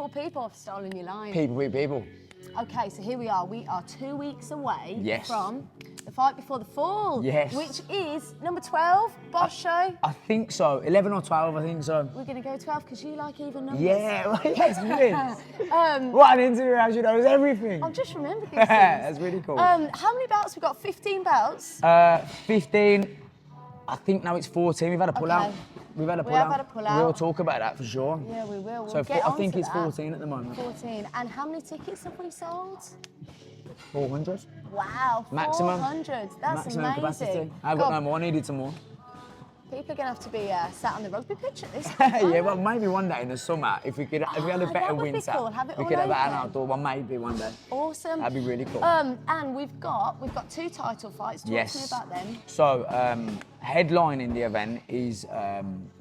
people have stolen your line. People. Okay, so here we are. We are 2 weeks away Yes. from the fight before the fall. Yes. Which is number 12, Bosh Show. I think so. 11 or 12, I think so. We're going to go 12 because you like even numbers. Yeah, well, yes, please. What an interview, as you know, is everything. I've just remembered these things. That's really cool. How many belts? We've got 15 belts. 15. I think now it's 14. We've had a pull-out. Okay. We've had a We have pull-out. had a pull-out. We'll talk about that for sure. Yeah, we will. We'll So get I on think to it's that. 14 at the moment. 14. And how many tickets have we sold? 400. Wow, Maximum. 400. That's Maximum amazing. capacity. I've got no more. I needed some more. People are going to have to be sat on the rugby pitch at this point. Yeah, well, maybe one day in the summer, if we had a better that would be winter, cool. Have it we all could have an open. outdoor one, maybe one day. Awesome. That'd be really cool. And we've got 2 title fights. Talk to me about them. So, headlining the event is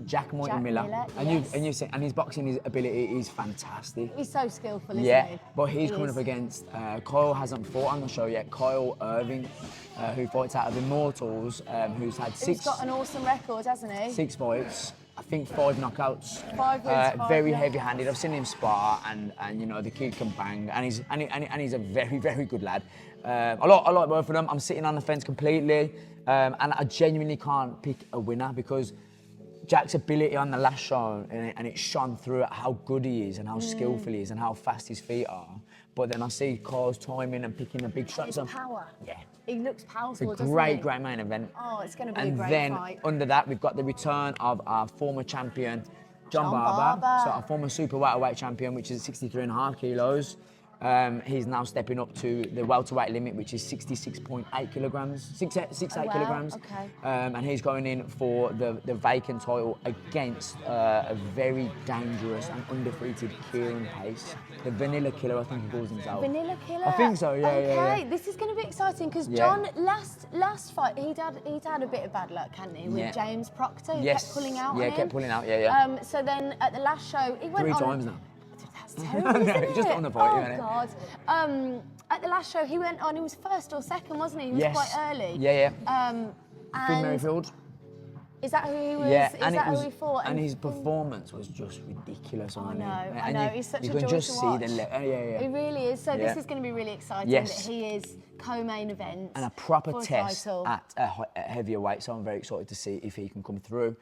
Jack Miller. And you've seen, and his boxing ability is fantastic. He's so skillful, isn't Yeah, he? but he's coming up against Kyle hasn't fought on the show yet. Kyle Irving, who fights out of Immortals, who's had He's got an awesome record, hasn't he? 6 fights. I think 5 knockouts. 5 wins, 5 very yeah. heavy-handed. I've seen him spar, and you know the kid can bang, and he's a very good lad. I like both of them. I'm sitting on the fence completely, and I genuinely can't pick a winner because Jack's ability on the last show, and it shone through at how good he is and how skillful he is and how fast his feet are. But then I see Kyle's timing and picking the big shots. His power. Yeah. He looks powerful, It's a doesn't he? great main event. Oh, it's going to be a And great then fight. under that, we've got the return of our former champion, John Barber. So our former super welterweight champion, which is 63.5 kilos. He's now stepping up to the welterweight limit, which is 66.8 kilograms, 68 kilograms. Okay. And he's going in for the vacant title against a very dangerous and undefeated Kieran Pace, the Vanilla Killer, I think he calls himself. Vanilla Killer? I think so, yeah, Okay, yeah. this is going to be exciting because Yeah. John, last fight, he'd had a bit of bad luck, hadn't he, with Yeah. James Proctor, who Yes. kept pulling out on Yeah, him. kept pulling out, yeah. So then at the last show, he went 3 on... times now. That's terrible, isn't it? Just on the fight, oh, isn't it? God. At the last show, he went on, he was first or second, wasn't he? He was Yes. quite early. Yeah. And Merrifield. is that who he was? Yeah, Is that who he fought? and his performance was just ridiculous. I on know, him. I And know. He's such you a can joy just to see watch. the yeah. He really is. So Yeah. this is going to be really exciting Yes. that he is co-main event And a proper for a test title. at a heavier weight, so I'm very excited to see if he can come through.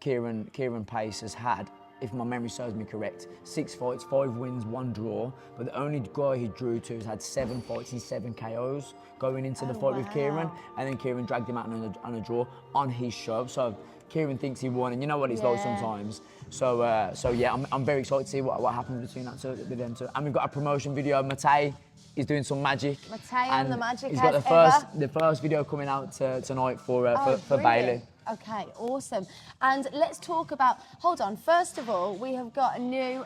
Kieran Pace has had, if my memory serves me correct, 6 fights, 5 wins, 1 draw. But the only guy he drew to has had 7 fights and 7 KOs going into the fight with Kieran. And then Kieran dragged him out on a draw on his show. So Kieran thinks he won, and you know what it's like sometimes. So yeah, I'm very excited to see what happens between that two, with them two. And we've got a promotion video. Matej is doing some magic. Matej on the magic He's got as the first video coming out tonight for brilliant. Bailey. Okay, awesome. And let's talk about, hold on, first of all, we have got a new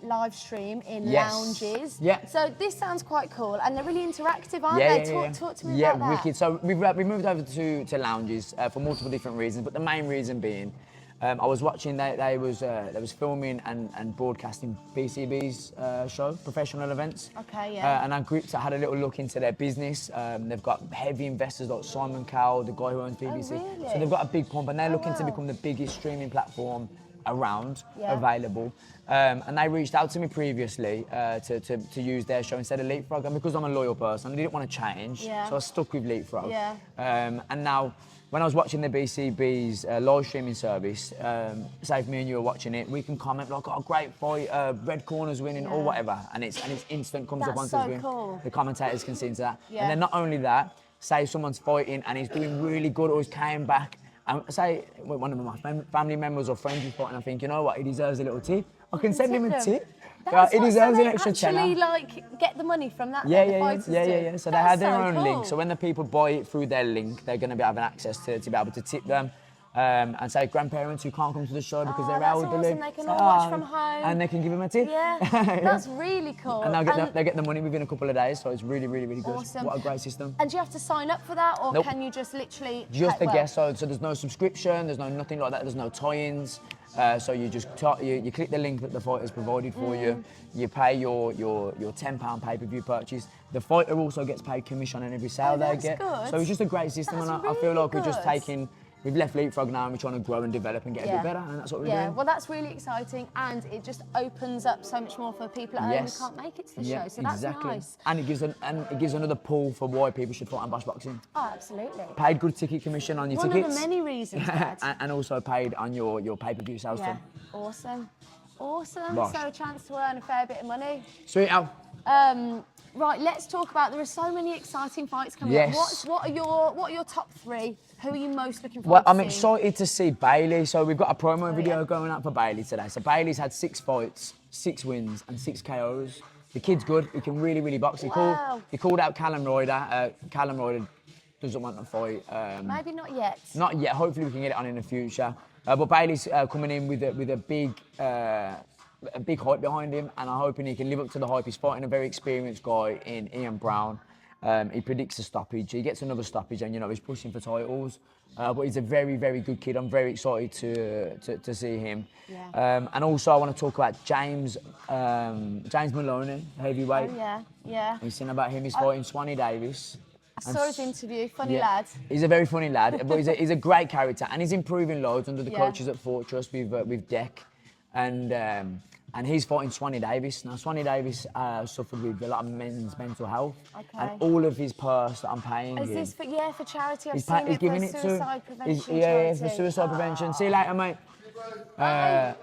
live stream in lounges. Yeah. So this sounds quite cool, and they're really interactive, aren't they? Talk to me about that. Yeah, wicked. So we moved over to lounges for multiple different reasons, but the main reason being, I was watching, they was filming and broadcasting BCB's show, professional events. Okay, yeah. And I had a little look into their business. They've got heavy investors like Simon Cowell, the guy who owns BBC. Oh, really? So they've got a big pump, and they're looking to become the biggest streaming platform around, available. And they reached out to me previously to use their show instead of Leapfrog, and because I'm a loyal person, I didn't want to change, so I stuck with Leapfrog. Yeah. And now, when I was watching the BCB's live streaming service, say if me and you are watching it, we can comment like, "Oh, great fight, red corner's winning," or whatever, and it's instant, comes up on so screen. cool. The commentators can see into that, Yeah. and then not only that, say someone's fighting and he's doing really good, or he's came back. And say one of my family members or friends is fighting, I think, you know what, he deserves a little tip. I can send him a tip. He deserves an extra tenner. Actually, like, get the money from that. Yeah. So they had their so own cool. link. So when the people buy it through their link, they're going to be having access to be able to tip them. And say grandparents who can't come to the show because they're that's elderly. awesome. They can all watch from home. And they can give them a tip. Yeah, that's really cool. And they'll get the money within a couple of days, so it's really good. Awesome. What a great system. And do you have to sign up for that, or Nope. can you just literally... Just a guest, so there's no subscription, there's nothing like that, there's no tie-ins. So you just you click the link that the fighter's provided for you. You pay your £10 pay-per-view purchase. The fighter also gets paid commission on every sale they that's get. good. So it's just a great system, That's and I feel really like we're just good. taking we've left leapfrog now and we're trying to grow and develop and get a bit better, and that's what we're doing. Well, that's really exciting, and it just opens up so much more for people at home who can't make it to the show. So that's nice. And it gives another pull for why people should fight on Bosh Boxing. Oh, absolutely. Paid good ticket commission on your tickets. One of the many reasons, Dad. And also paid on your pay-per-view sales too. Awesome. Awesome. Bosh. So a chance to earn a fair bit of money. Sweet, Al. Right, let's talk about, there are so many exciting fights coming up. What are your top 3? Who are you most looking forward to I'm seeing? excited to see Bailey. So we've got a promo video going up for Bailey today. So Bailey's had 6 fights, 6 wins and 6 KOs. The kid's good. He can really, really box. He called out Callum Ryder. Callum Ryder doesn't want to fight. Maybe not yet. Not yet. Hopefully we can get it on in the future. But Bailey's coming in with a big hype behind him, and I'm hoping he can live up to the hype. He's fighting a very experienced guy in Ian Brown. He predicts a stoppage. He gets another stoppage, and he's pushing for titles. But he's a very, very good kid. I'm very excited to see him. Yeah. And also, I want to talk about James Maloney, heavyweight. Oh, yeah. You've seen about him. He's fighting Swanee Davis. I saw his interview. Funny lad. He's a very funny lad, but he's a great character, and he's improving loads under the coaches at Fortress with Deck. And he's fighting Swanee Davis. Now, Swanee Davis suffered with a lot of men's mental health. Okay. And all of his purse that I'm paying Is him... this for charity? I've he's seen it giving for it suicide prevention charity. For suicide prevention. See you later, mate.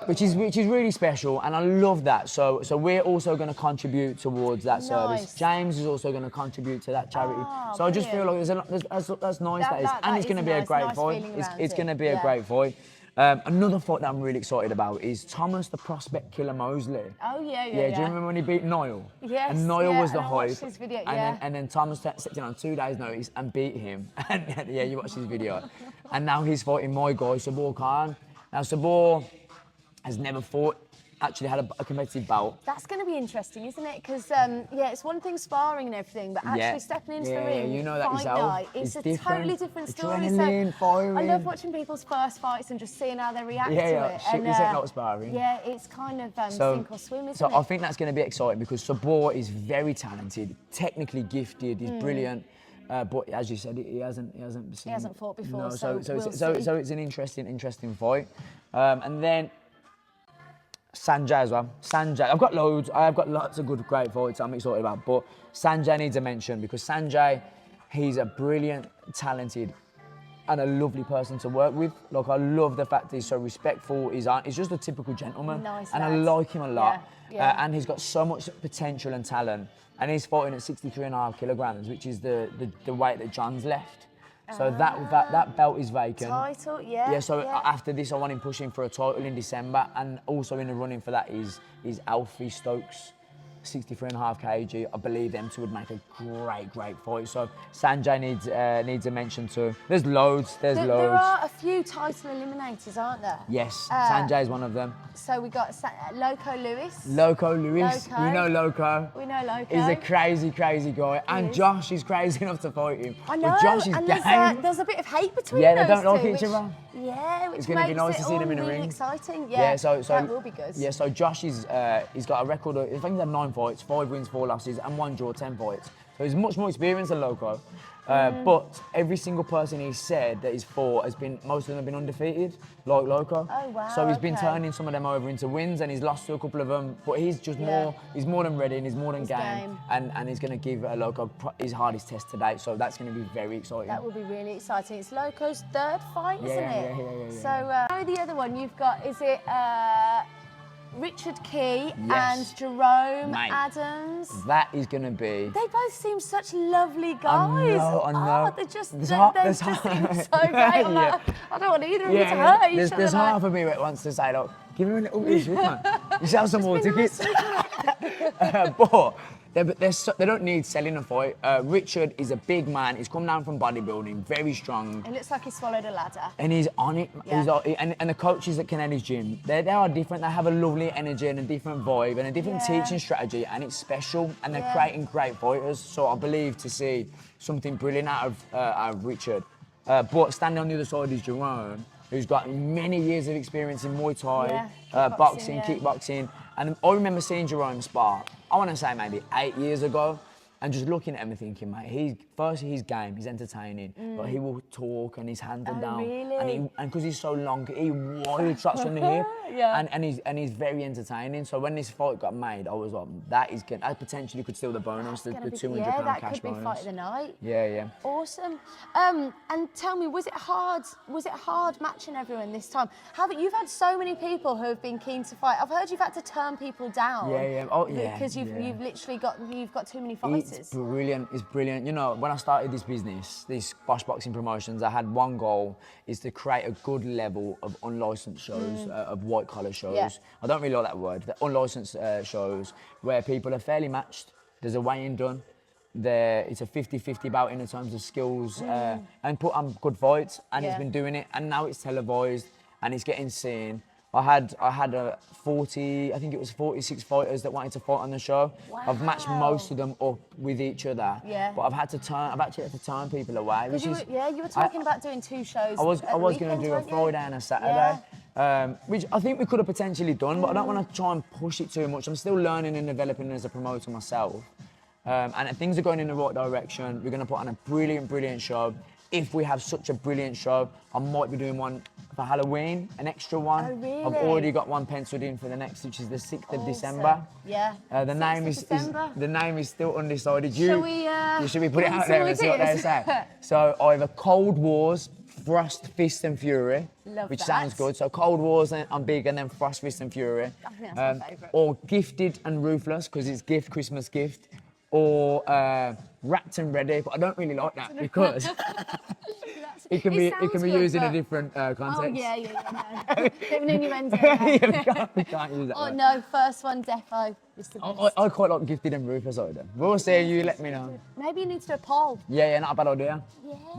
Which is really special, and I love that. So we're also going to contribute towards that service. James is also going to contribute to that charity. So I just feel like that's nice. And it's going to be a great fight. It's going to be a great fight. Another fight that I'm really excited about is Thomas the Prospect Killer Moseley. Oh, yeah. Do you remember when he beat Niall? Yes. And Niall was the hype. His video, and then Thomas stepped in on 2 days' notice and beat him. And you watched his video. And now he's fighting my guy, Sabor Khan. Now, Sabor has never actually had a competitive bout. That's going to be interesting, isn't it? Because, it's one thing sparring and everything, but actually stepping into the ring, you know that fight yourself. night, it's a totally different story. Adrenaline, firing. I love watching people's first fights and just seeing how they react to it. Shit, not sparring. Yeah, it's kind of sink or swim, isn't it? So I think that's going to be exciting because Sabor is very talented, technically gifted, he's brilliant. But as you said, he hasn't fought before. No, so it's an interesting fight. And then Sanjay as well. Sanjay, I've got lots of great fights I'm excited about, but Sanjay needs a mention because Sanjay, he's a brilliant, talented, and a lovely person to work with. Like, I love the fact that he's so respectful. He's just a typical gentleman, and I like him a lot. And he's got so much potential and talent. And he's fighting at 63.5 kilograms, which is the weight that John's left. So that belt is vacant. Title, So after this, I want him pushing for a title in December, and also in the running for that is Alfie Stokes, 63.5 kg. I believe them two would make a great fight. So Sanjay needs a mention too. There's loads. There are a few title eliminators, aren't there? Yes, Sanjay is one of them. So we got Loco Lewis. Loco Lewis. Loco. We know Loco. He's a crazy guy. And Josh is crazy enough to fight him. I know. But Josh is game. There's a bit of hate between those two. Yeah, they don't like each other. Yeah, which it's going to be nice to see them in the really ring. Exciting. So that will be good. Yeah, so Josh he's got a record of, I think he's had 9 fights, 5 wins, 4 losses, and 1 draw, 10 fights. So he's much more experienced than Loco. But every single person he's said that he's fought most of them have been undefeated, like Loco. Oh wow. So he's been turning some of them over into wins, and he's lost to a couple of them. But he's just he's more than ready, and he's more than game. And he's going to give Loco his hardest test to date. So that's going to be very exciting. That will be really exciting. It's Loco's 3rd fight, isn't it? Yeah. So the other one you've got, is it Richard Key and Jerome Adams? That is going to be... They both seem such lovely guys. I know. Oh, they just seem so great. I don't want either of them to hurt each other. There's half of me that wants to say, look, give him a little bit, man. You sell some more tickets. But they don't need selling a fight. Richard is a big man. He's come down from bodybuilding, very strong. It looks like he swallowed a ladder. And he's on it. Yeah. And the coaches at Kennelly's gym, they are different. They have a lovely energy and a different vibe and a different teaching strategy, and it's special. And they're creating great fighters. So I believe to see something brilliant out of Richard. But standing on the other side is Jerome, who's got many years of experience in Muay Thai, boxing, kickboxing. And I remember seeing Jerome spar, I want to say maybe 8 years ago, and just looking at him and thinking, mate, firstly, his game, he's entertaining. Like, he will talk and his hands are down. Really? And because he's so long, he wild shots from the hip. Yeah. And he's very entertaining. So when this fight got made, I was like, that potentially could steal the bonus, the £200 that cash could be bonus. fight of the night. Yeah. Awesome. And tell me, was it hard matching everyone this time? You've had so many people who have been keen to fight. I've heard you've had to turn people down. Yeah. Oh, yeah. Because you've literally got too many fighters. It's brilliant. You know, when I started this business, this Bosh Boxing Promotions, I had one goal, is to create a good level of unlicensed shows, of white collar shows. Yeah. I don't really like that word. The unlicensed shows where people are fairly matched. There's a weigh-in done. It's a 50-50 bout in terms of skills, and put on good fights, and it's been doing it, and now it's televised and it's getting seen. I had 46 fighters that wanted to fight on the show. Wow. I've matched most of them up with each other. Yeah. But I've actually had to turn people away. You were talking about doing 2 shows. I was going to do a Friday and a Saturday. Which I think we could have potentially done, but I don't want to try and push it too much. I'm still learning and developing as a promoter myself. And things are going in the right direction. We're going to put on a brilliant show. If we have such a brilliant show, I might be doing one for Halloween, an extra one. Oh, really? I've already got one penciled in for the next, which is the 6th of December. Yeah. The name is still undecided. Should we put it out there and see what they say? So either Cold Wars, Frost, Fist and Fury, which sounds good. So Cold Wars, I'm big, and then Frost, Fist and Fury. I think that's my favourite. Or Gifted and Ruthless, because it's Christmas gift. Or Wrapped and Ready, but I don't really like that because it can be used in a different context. Oh yeah, no. Bit of an innuendo. we can't use that. Oh no, first one defo. It's the best. I quite like Gifted and Ruthless either. We'll see. You let me know. Maybe you need to do a poll. Yeah, not a bad idea.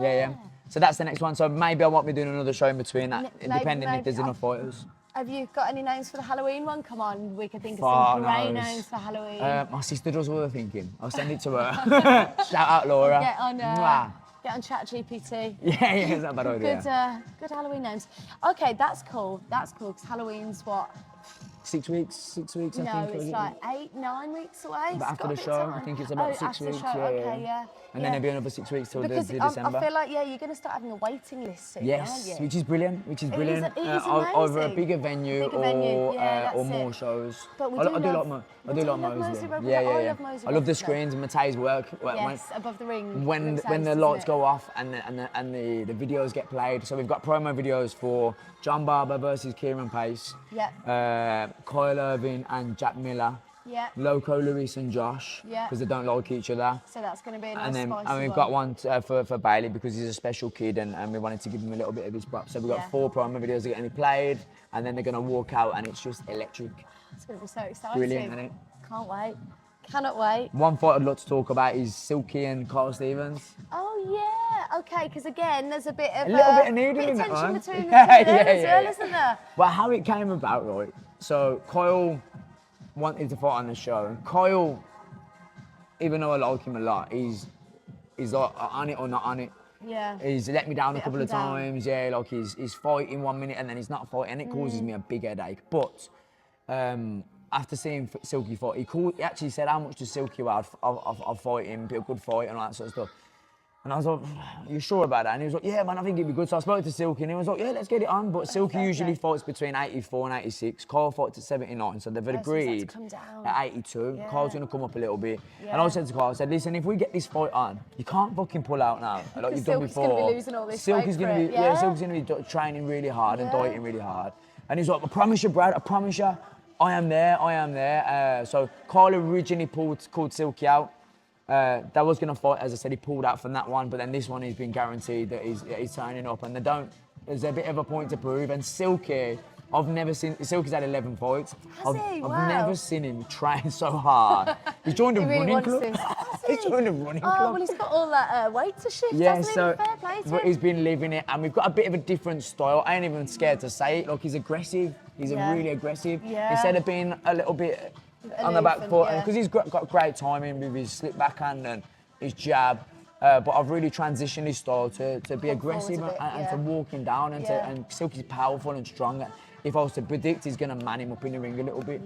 Yeah. So that's the next one. So maybe I won't be doing another show in between that, depending if there's enough fighters. Have you got any names for the Halloween one? Come on, we could think of some great names for Halloween. My sister does all the thinking. I'll send it to her. Shout out Laura. Get on ChatGPT. Yeah, it's not a bad idea. Good Halloween names. Okay, that's cool. Because Halloween's what? 6 weeks, I think. No, it's like 8, 9 weeks away. But after the show, I think it's about 6 weeks. Yeah. And then there'll be another 6 weeks till because December. I feel like, you're going to start having a waiting list soon, yes, aren't you? which is brilliant. It is Either a bigger venue or or more shows. But we I do love Moseley. Yeah. I love Moseley. I love the screens and Matei's work. Yes, above the ring. When the lights go off and the videos get played. So we've got promo videos for John Barber versus Kieran Pace. Yeah. Kyle Irving and Jack Miller. Yeah. Loco, Luis and Josh. Yeah. Because they don't like each other. So that's going to be a nice spicy And we've got one for Bailey because he's a special kid and we wanted to give him a little bit of his props. So we've got 4 promo videos that are getting played and then they're going to walk out and it's just electric. It's going to be so exciting. Brilliant, isn't it? Can't wait. Cannot wait. One fight I'd love to talk about is Silky and Carl Stevens. Oh yeah, okay. Because again, there's a bit of needle in that tension one. between the two as well, isn't there? Well, how it came about, right? So Kyle wanted to fight on the show, and Kyle, even though I like him a lot, he's like on it or not on it. Yeah. He's let me down a couple of times. Yeah, like he's fighting 1 minute and then he's not fighting, and it causes me a big headache. But after seeing Silky fight, he actually said, "How much does Silky weigh? I'll fight him, be a good fight and all that sort of stuff." And I was like, "Are you sure about that?" And he was like, "Yeah, man, I think it'd be good." So I spoke to Silky and he was like, "Yeah, let's get it on." But Silky usually fights between 84 and 86. Kyle fights at 79, so they've agreed at 82. Yeah. Kyle's going to come up a little bit. Yeah. And I said to Kyle, I said, "Listen, if we get this fight on, you can't fucking pull out now like you've done before." Silky's going to be losing all this Silky's going to be, Silky's going to be training really hard and dieting really hard. And he's like, "I promise you, Brad, I promise you, I am there. So Kyle originally called Silky out. That was going to fight, as I said, he pulled out from that one, but then this one he's been guaranteed that he's turning up, and there's a bit of a point to prove. And Silky, Silky's had 11 fights. I've never seen him train so hard. He's joined a running club. He's joined a running club. Oh, well, he's got all that weight to shift, yeah, hasn't so, he? Fair play to him. He's been living it, and we've got a bit of a different style. I ain't even scared to say it. Like, he's aggressive. He's really aggressive. Yeah. Instead of being a little bit on the back foot, because he's got great timing with his slip backhand and his jab. But I've really transitioned his style to be aggressive and to walking down and Silky's powerful and strong. if I was to predict, he's going to man him up in the ring a little bit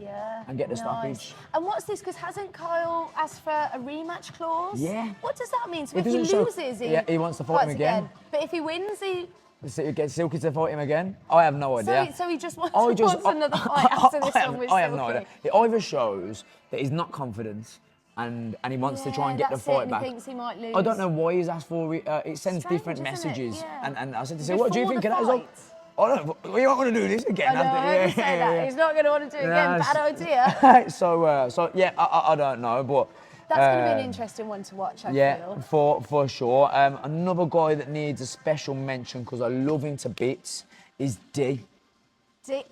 and get the stoppage. And what's this? Because hasn't Kyle asked for a rematch clause? Yeah. What does that mean? So It if he doesn't show- loses, yeah, he wants to fight him fights again. But if he wins, he... So you get Silky to fight him again? I have no idea. So he just wants, wants another fight after this one with I have no Silky. idea. It either shows that he's not confident and he wants to try and get the fight back. He thinks he might lose. I don't know why he's asked for it. It sends Strange, different isn't it? messages. Yeah. And I said to say, what do you Before think the of that? He's like, fight. I don't know, you don't want to do this again. I know, I heard you say that. He's not going to want to do it again. Bad idea. So yeah, I don't know, but... That's going to be an interesting one to watch, I feel. For sure. Another guy that needs a special mention, because I love him to bits, is D.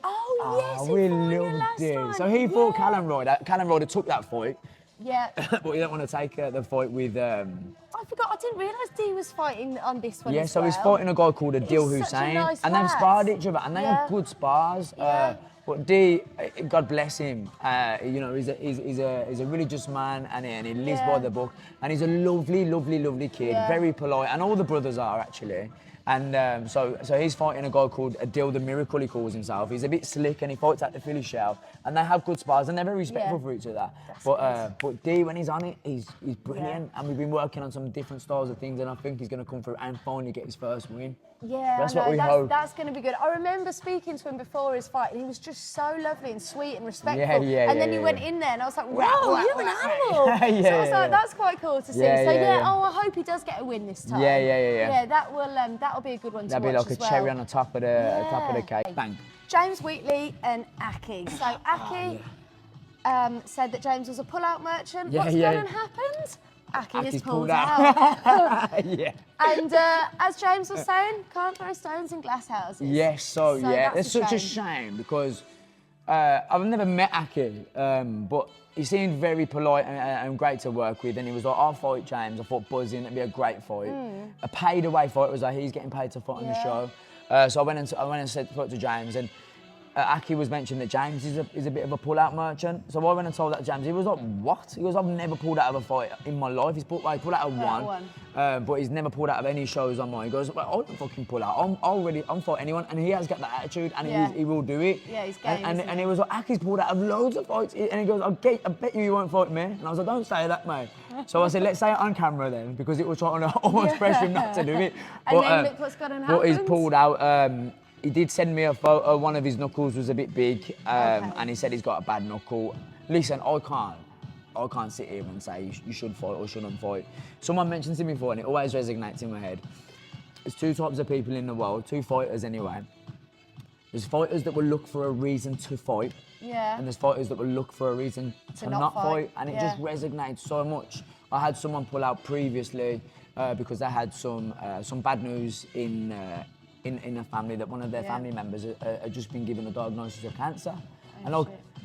Oh, yes, we he fought you love last D. time. So he fought Callum Ryder. Callum Ryder took that fight, Yeah. but he don't want to take the fight with... I forgot, I didn't realise D was fighting on this one Yeah, as so well. he's fighting a guy called Adil He's such a Hussein, nice and they've lad. sparred each other, and they have good spars. Yeah. But D, God bless him, you know, he's a religious man, and he lives by the book, and he's a lovely kid, very polite, and all the brothers are actually. And so he's fighting a guy called Adil the Miracle, he calls himself. He's a bit slick and he fights at the Philly shell. And they have good spars and they're very respectful for each other. But D, when he's on it, he's brilliant. And we've been working on some different styles of things, and I think he's going to come through and finally get his first win. Yeah, that's I know. what we hope. That's going to be good. I remember speaking to him before his fight, and he was just so lovely and sweet and respectful. And then he went in there, and I was like, "Wow, you're an animal!" So I was like, "That's quite cool to see." Oh, I hope he does get a win this time. Yeah, that'll be a good one to watch. That'll be like as a cherry well. on the top of the cake. Bang. James Wheatley and Aki. So Aki said that James was a pull-out merchant. What's gone and happened? Aki has pulled out. Yeah. And as James was saying, can't throw stones in glass houses. Yes, so yeah, that's it's such a shame because I've never met Aki, but he seemed very polite and great to work with, and he was like, I'll fight James. I thought buzzing, it'd be a great fight. A paid-away fight. It was like, he's getting paid to fight on the show. So I went and said to James, and Aki was mentioning that James is a bit of a pull-out merchant. So I went and told that to James. He was like, what? He goes, I've never pulled out of a fight in my life. He's pulled out of one. But he's never pulled out of any shows on mine. He goes, well, I don't fucking pull out. I'm fight anyone. And he has got that attitude, and he will do it. Yeah, he's game, and he was like, Aki's pulled out of loads of fights. And he goes, I bet you won't fight me. And I was like, don't say that, mate. So I said, let's say it on camera then, because it was trying to almost pressure him not to do it. And then look what's gonna happen. But he's pulled out. He did send me a photo. One of his knuckles was a bit big, and he said he's got a bad knuckle. Listen, I can't sit here and say you should fight or shouldn't fight. Someone mentioned to me before, and it always resonates in my head. There's two types of people in the world, two fighters anyway. There's fighters that will look for a reason to fight, and there's fighters that will look for a reason to not fight, and it just resonates so much. I had someone pull out previously because they had some bad news in a family, that one of their family members had just been given a diagnosis of cancer.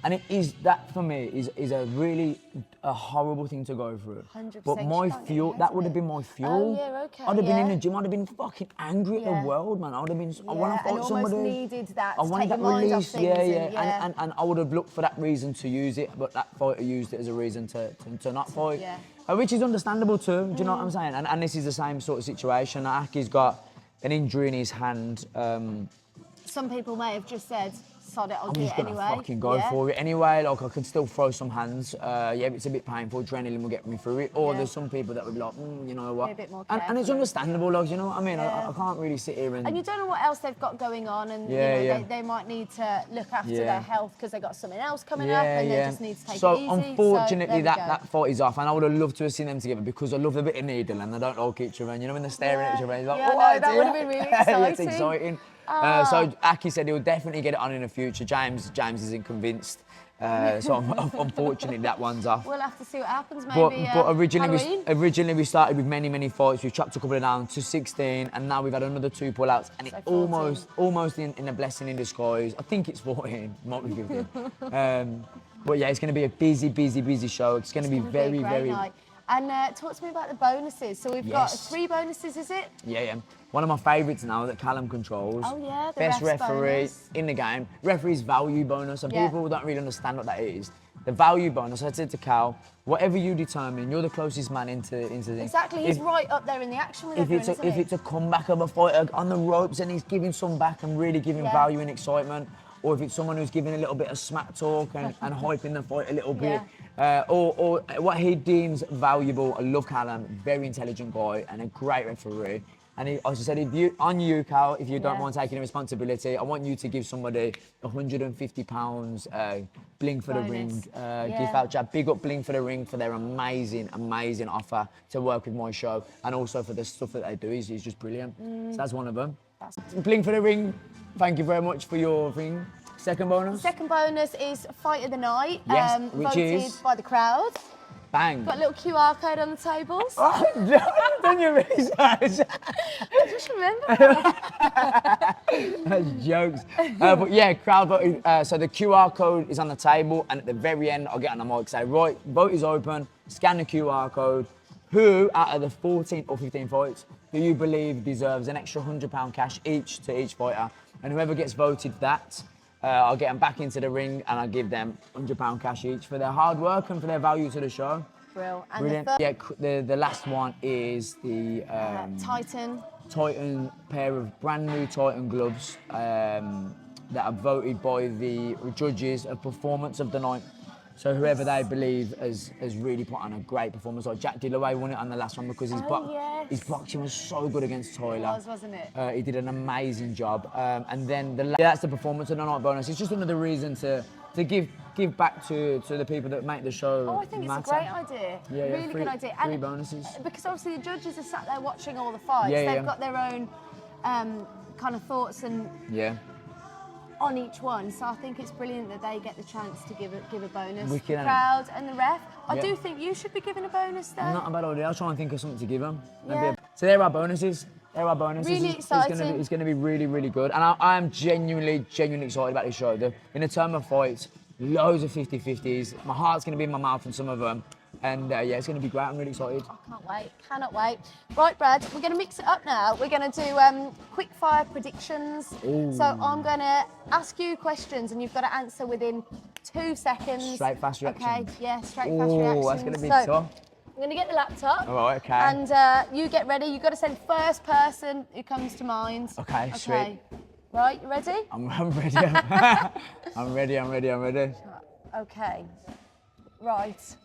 And it is, that for me is a really horrible thing to go through. 100%. But my fuel, that would have been my fuel. Oh, yeah, okay, I'd have been in the gym, I'd have been fucking angry at the world, man. I would have been, I want to fight somebody. And almost needed that I to wanted take that your mind off release, things. And I would have looked for that reason to use it, but that fighter used it as a reason to not fight. Which is understandable too, do you know what I'm saying? And this is the same sort of situation. Aki's got an injury in his hand. Some people may have just said, sod it, I'll I'm do just it gonna anyway. fucking go for it anyway. Like, I can still throw some hands. It's a bit painful. Adrenaline will get me through it. Or there's some people that would be like, you know what? Be a bit more and it's careful. understandable, like, you know what I mean? I can't really sit here and... And you don't know what else they've got going on, and you know, they might need to look after their health because they've got something else coming up, and they just need to take it easy. So unfortunately, so that fight is off, and I would have loved to have seen them together because I love the bit of needle and they don't like each other, and you know when they're staring at each other, and it's like, no, that would have been really exciting. It's exciting. So Aki said he'll definitely get it on in the future. James isn't convinced. So unfortunately that one's off. We'll have to see what happens, maybe. But originally we started with many fights. We've chopped a couple of down to 16, and now we've had another 2 pullouts, and it's almost in a blessing in disguise. I think it's 14, might be 15. But yeah, it's going to be a busy show. It's going to be very. Night. And talk to me about the bonuses. So we've got 3 bonuses, is it? Yeah. One of my favourites now that Callum controls. Oh yeah, the best ref's referee bonus. in the game. Referee's value bonus, and people don't really understand what that is. The value bonus, I said to Cal, whatever you determine, you're the closest man into the... Exactly, he's right up there in the action with everyone, if it's a comeback of a fighter on the ropes and he's giving some back and really giving value and excitement, or if it's someone who's giving a little bit of smack talk and hyping the fight a little bit, or what he deems valuable. I love Callum, very intelligent guy and a great referee. And as I said, Cal, if you don't mind taking the responsibility, I want you to give somebody £150 Bling for the Ring gift voucher. Big up Bling for the Ring for their amazing, amazing offer to work with my show, and also for the stuff that they do. He's just brilliant. So that's one of them. Bling for the Ring, thank you very much for your thing. Second bonus? Second bonus is Fight of the Night, which voted is? by the crowd. Bang. Got a little QR code on the tables. Oh, you've done your research. I just remember. That's jokes. But yeah, crowd voted. So the QR code is on the table, and at the very end, I'll get on the mic, say, right, vote is open, scan the QR code. Who, out of the 14 or 15 fights, do you believe deserves an extra £100 cash each to each fighter? And whoever gets voted that, I'll get them back into the ring and I'll give them £100 cash each for their hard work and for their value to the show. Brill. And brilliant. The last one is the Titan pair of brand new Titan gloves that are voted by the judges of performance of the night. So whoever they believe has really put on a great performance. Like Jack Dillaway won it on the last one because his boxing was so good against Tyler. It was, wasn't it? He did an amazing job. And then that's the performance of the night bonus. It's just another reason to give back to the people that make the show. Oh, I think it's a great idea. Yeah, really good idea. Three bonuses. Because obviously the judges are sat there watching all the fights. They've got their own kind of thoughts and on each one. So I think it's brilliant that they get the chance to give a bonus. The crowd and the ref. I do think you should be given a bonus though. Not a bad idea. I'll try and think of something to give them. So there are bonuses. Really exciting. It's going to be really, really good. And I am genuinely excited about this show. In a term of fights, loads of 50-50s. My heart's going to be in my mouth on some of them. And it's going to be great. I'm really excited. I can't wait. Cannot wait. Right, Brad, we're going to mix it up now. We're going to do quick fire predictions. Ooh. So I'm going to ask you questions and you've got to answer within 2 seconds. Straight, fast reaction. Okay, yeah, straight, fast reaction. That's going to be tough. I'm going to get the laptop. All right, okay. And you get ready. You've got to send first person who comes to mind. Okay, sweet. Right, you ready? I'm ready. I'm ready. Okay. Right.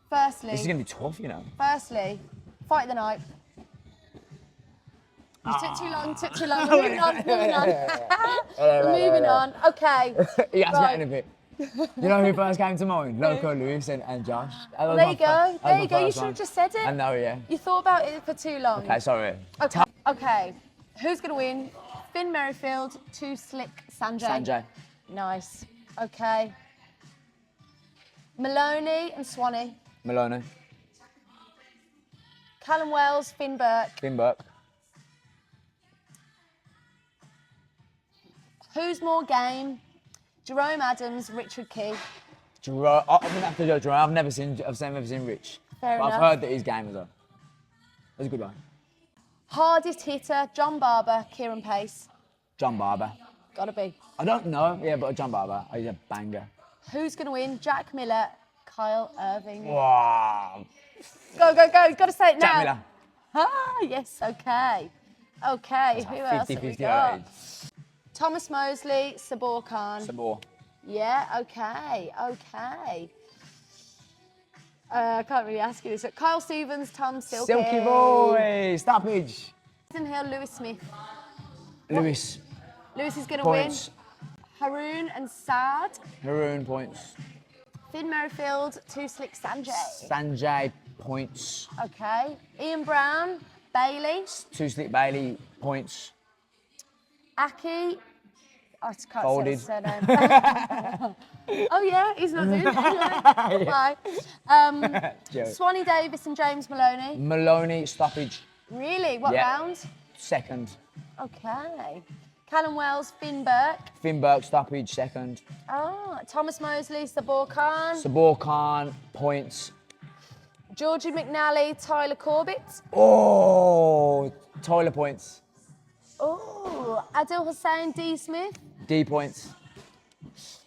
Firstly... This is going to be tough, you know. Firstly, Fight of the Night. You took too long. We're moving on. Moving on. Okay. You guys getting a bit. You know who first came to mind? Loco Lewis and Josh. There you go. You should have just said it. I know, yeah. You thought about it for too long. Okay, sorry. Okay. Who's going to win? Finn Merrifield, Too Slick, Sanjay. Nice. Okay. Maloney and Swanee. Maloney. Callum Wells, Finn Burke. Who's more game? Jerome Adams, Richard Key. Jerome, I'm gonna have to go Jerome. I've never seen Rich. Fair enough. I've heard that his game is a good one. Hardest hitter, John Barber, Kieran Pace. John Barber. Gotta be. I don't know, but John Barber. He's a banger. Who's gonna win? Jack Miller, Kyle Irving. Wow. Go. You've got to say it now. Jack Miller. Ah, yes, okay. Okay, who else have we got? Thomas Moseley, Sabor Khan. Sabor. Yeah, okay. I can't really ask you this. Kyle Stevens, Tom Silky. Silky boy, stoppage. Hill, Lewis Smith. Lewis. Lewis is going to win. Haroon and Saad. Haroon points. Finn Merrifield, Too Slick, Sanjay. Sanjay points. Okay. Ian Brown, Bailey. Too Slick Bailey points. Aki. I can't Folded. say his surname. Oh yeah, he's not doing it. Bye. Swanee Davis and James Maloney. Maloney, stoppage. Really? What round? Second. Okay. Callum Wells, Finn Burke. Finn Burke, stoppage, second. Ah, Thomas Moseley, Sabor Khan. Sabor Khan, points. Georgie McNally, Tyler Corbett. Oh, Tyler points. Oh, Adil Hussain, D Smith. D points.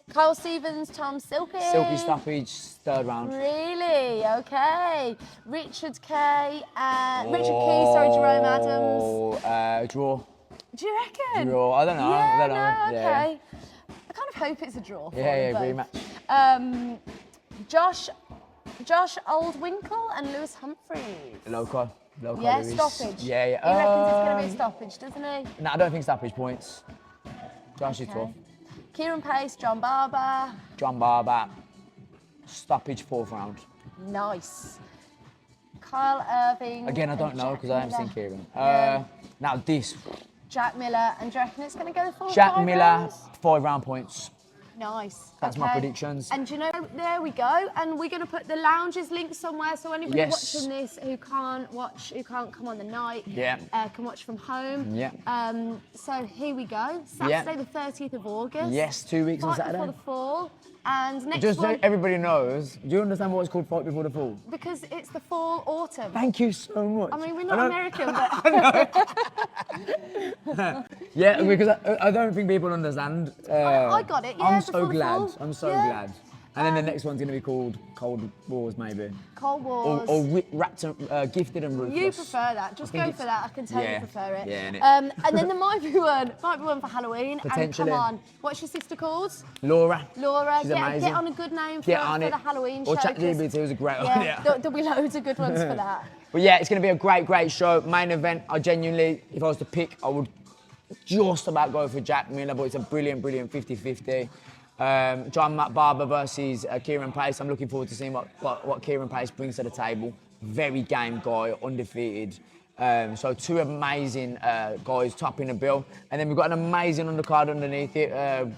Kyle Stevens, Tom Silky. Silky stoppage, third round. Really? Okay. Richard Key, Jerome Adams. Draw. Do you reckon? Draw. I don't know. Yeah, okay. hope it's a draw. For Yeah, them rematch. Josh Oldwinkle and Lewis Humphreys. Loco. Yeah, Lewis. stoppage. Yeah. He reckons it's going to be a stoppage, doesn't he? No, I don't think stoppage points. Josh is tough. Kieran Pace, John Barber. John Barber. Stoppage 4th round. Nice. Kyle Irving. Again, I don't know because I haven't seen Kieran. Now this. Jack Miller, and do you reckon it's going to go the full Jack 5 Miller, rounds? 5-round points. Nice. That's my predictions. And you know, there we go. And we're going to put the lounges link somewhere, so anybody watching this who can't come on the night, can watch from home. Yeah. So here we go. Saturday the 30th of August. Yes, 2 weeks on Fight Saturday. before the fall. And next Just so one, everybody knows, do you understand what it's called Fight Before the Fall? because it's the fall autumn. Thank you so much. I mean, we're not American, but Yeah, because I don't think people understand. I got it. Yeah, I'm before so the glad. fall. I'm so glad. And then the next one's going to be called Cold Wars, maybe. Cold Wars. Or wrapped and, Gifted and Ruthless. You prefer that. Just go for that. I can tell you prefer it. Yeah, innit? And then there might be one for Halloween. Potentially. And come on, what's your sister called? Laura. Laura. She's amazing. Get on a good name for the Halloween or show. Or ChatGPT was a great idea. idea. There'll be loads of good ones for that. But yeah, it's going to be a great show. Main event, I genuinely, if I was to pick, I would just about go for Jack Miller, but it's a brilliant 50-50. John Barber versus Kieran Pace. I'm looking forward to seeing what Kieran Pace brings to the table. Very game guy, undefeated. So 2 amazing guys topping the bill. And then we've got an amazing undercard underneath it.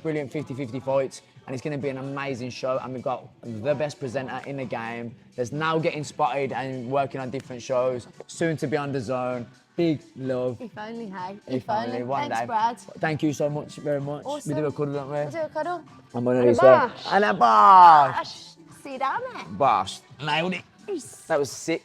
Brilliant 50-50 fights. And it's going to be an amazing show. And we've got the best presenter in the game. That's now getting spotted and working on different shows. Soon to be on the zone. Big love. If only, hey. If only. One Thanks, day. Brad. Thank you so much, very much. Awesome. We do a cuddle, don't we? We'll do a cuddle. I'm gonna And a say. bash. And a bash. See you down there. Bash. Nailed it. Peace. That was sick.